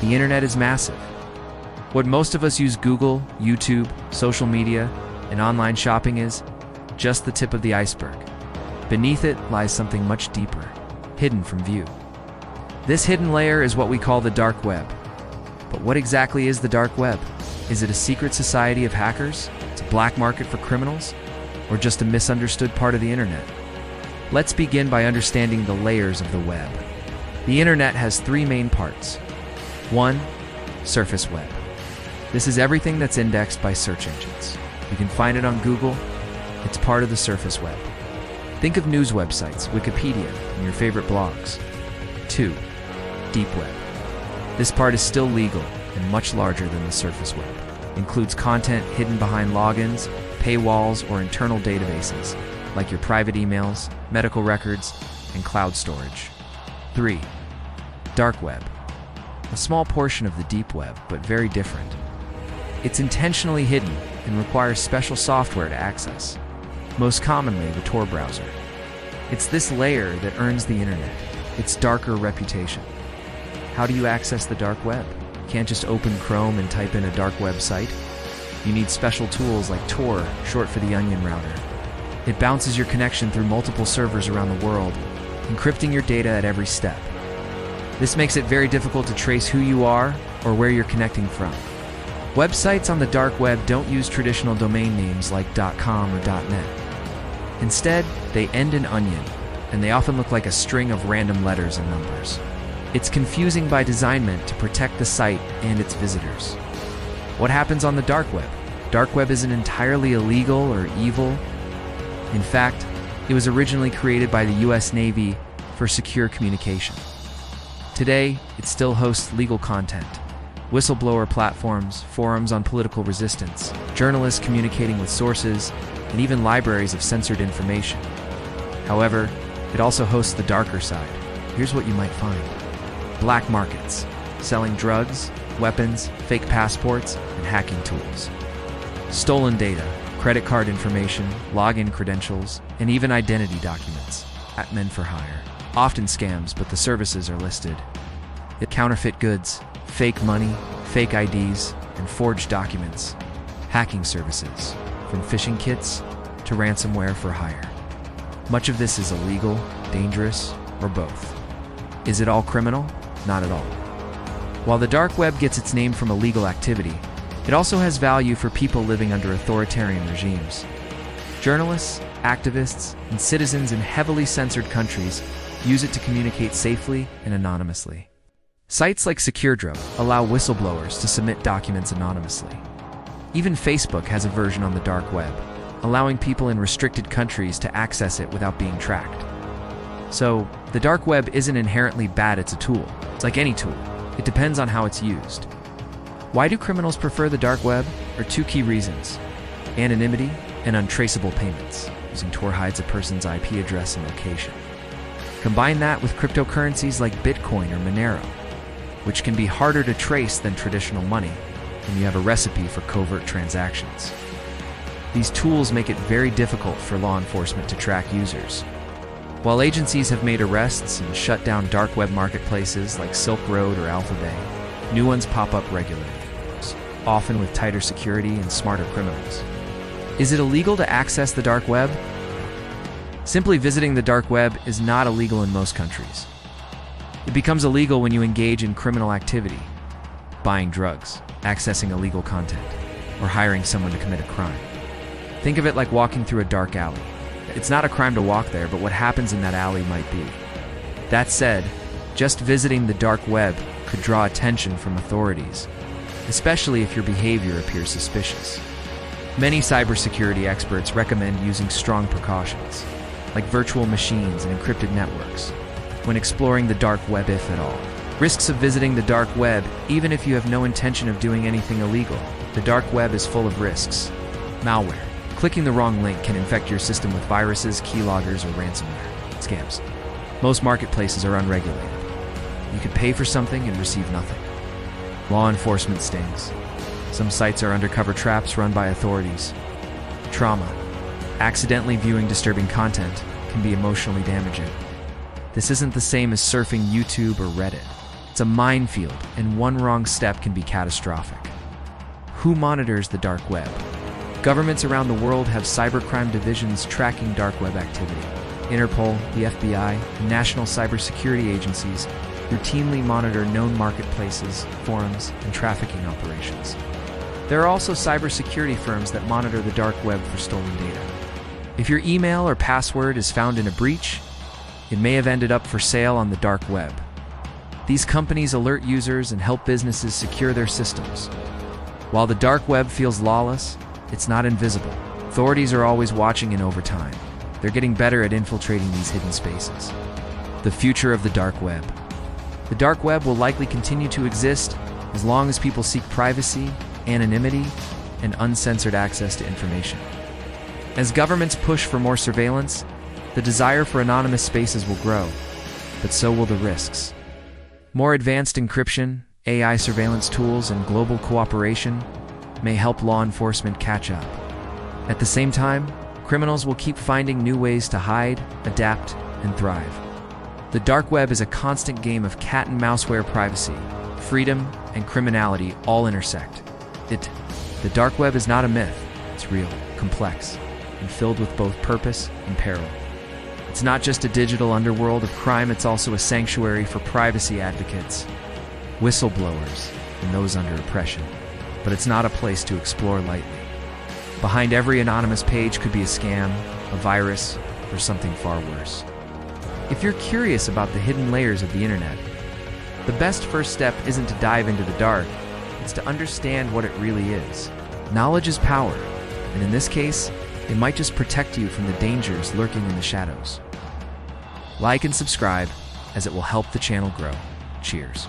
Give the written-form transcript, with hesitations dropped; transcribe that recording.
The internet is massive. What most of us use Google, YouTube, social media, and online shopping is just the tip of the iceberg. Beneath it lies something much deeper, hidden from view. This hidden layer is what we call the dark web. But what exactly is the dark web? Is it a secret society of hackers? It's a black market for criminals? Or just a misunderstood part of the internet? Let's begin by understanding the layers of the web. The internet has three main parts. 1. Surface web. This is everything that's indexed by search engines. You can find it on Google. It's part of the surface web. Think of news websites, Wikipedia, and your favorite blogs. 2. Deep web. This part is still legal and much larger than the surface web. Includes content hidden behind logins, paywalls, or internal databases, like your private emails, medical records, and cloud storage. 3. Dark web. A small portion of the deep web, but very different. It's intentionally hidden and requires special software to access, most commonly the Tor browser. It's this layer that earns the internet its darker reputation. How do you access the dark web? You can't just open Chrome and type in a dark web site. You need special tools like Tor, short for the onion router. It bounces your connection through multiple servers around the world, encrypting your data at every step. This makes it very difficult to trace who you are or where you're connecting from. Websites on the dark web don't use traditional domain names like .com or .net. Instead, they end in onion, and they often look like a string of random letters and numbers. It's confusing by design meant to protect the site and its visitors. What happens on the dark web? Dark web isn't entirely illegal or evil. In fact, it was originally created by the US Navy for secure communication. Today, it still hosts legal content, whistleblower platforms, forums on political resistance, journalists communicating with sources, and even libraries of censored information. However, it also hosts the darker side. Here's what you might find. Black markets, selling drugs, weapons, fake passports, and hacking tools. Stolen data, credit card information, login credentials, and even identity documents at men for hire. Often scams, but the services are listed. Counterfeit goods, fake money, fake IDs, and forged documents. Hacking services, from phishing kits to ransomware for hire. Much of this is illegal, dangerous, or both. Is it all criminal? Not at all. While the dark web gets its name from illegal activity, it also has value for people living under authoritarian regimes. Journalists, activists, and citizens in heavily censored countries use it to communicate safely and anonymously. Sites like SecureDrone allow whistleblowers to submit documents anonymously. Even Facebook has a version on the dark web, allowing people in restricted countries to access it without being tracked. So, the dark web isn't inherently bad, it's a tool. It's like any tool. It depends on how it's used. Why do criminals prefer the dark web? There are two key reasons: anonymity and untraceable payments. Using Tor hides a person's IP address and location. Combine that with cryptocurrencies like Bitcoin or Monero, which can be harder to trace than traditional money, and you have a recipe for covert transactions. These tools make it very difficult for law enforcement to track users. While agencies have made arrests and shut down dark web marketplaces like Silk Road or Alphabet, new ones pop up regularly, often with tighter security and smarter criminals. Is it illegal to access the dark web? Simply visiting the dark web is not illegal in most countries. It becomes illegal when you engage in criminal activity, buying drugs, accessing illegal content, or hiring someone to commit a crime. Think of it like walking through a dark alley. It's not a crime to walk there, but what happens in that alley might be. That said, just visiting the dark web could draw attention from authorities, especially if your behavior appears suspicious. Many cybersecurity experts recommend using strong precautions, like virtual machines and encrypted networks, when exploring the dark web, if at all. Risks of visiting the dark web, even if you have no intention of doing anything illegal. The dark web is full of risks. Malware. Clicking the wrong link can infect your system with viruses, keyloggers, or ransomware. Scams. Most marketplaces are unregulated. You could pay for something and receive nothing. Law enforcement stings. Some sites are undercover traps run by authorities. Trauma. Accidentally viewing disturbing content can be emotionally damaging. This isn't the same as surfing YouTube or Reddit. It's a minefield, and one wrong step can be catastrophic. Who monitors the dark web? Governments around the world have cybercrime divisions tracking dark web activity. Interpol, the FBI, and national cybersecurity agencies routinely monitor known marketplaces, forums, and trafficking operations. There are also cybersecurity firms that monitor the dark web for stolen data. If your email or password is found in a breach, it may have ended up for sale on the dark web. These companies alert users and help businesses secure their systems. While the dark web feels lawless, it's not invisible. Authorities are always watching, and over time, they're getting better at infiltrating these hidden spaces. The future of the dark web. The dark web will likely continue to exist as long as people seek privacy, anonymity, and uncensored access to information. As governments push for more surveillance, the desire for anonymous spaces will grow, but so will the risks. More advanced encryption, AI surveillance tools, and global cooperation may help law enforcement catch up. At the same time, criminals will keep finding new ways to hide, adapt, and thrive. The dark web is a constant game of cat and mouse where privacy, freedom, and criminality all intersect. The dark web is not a myth. It's real, complex, and filled with both purpose and peril. It's not just a digital underworld of crime, it's also a sanctuary for privacy advocates, whistleblowers, and those under oppression. But it's not a place to explore lightly. Behind every anonymous page could be a scam, a virus, or something far worse. If you're curious about the hidden layers of the internet, the best first step isn't to dive into the dark, it's to understand what it really is. Knowledge is power, and in this case, it might just protect you from the dangers lurking in the shadows. Like and subscribe, as it will help the channel grow. Cheers.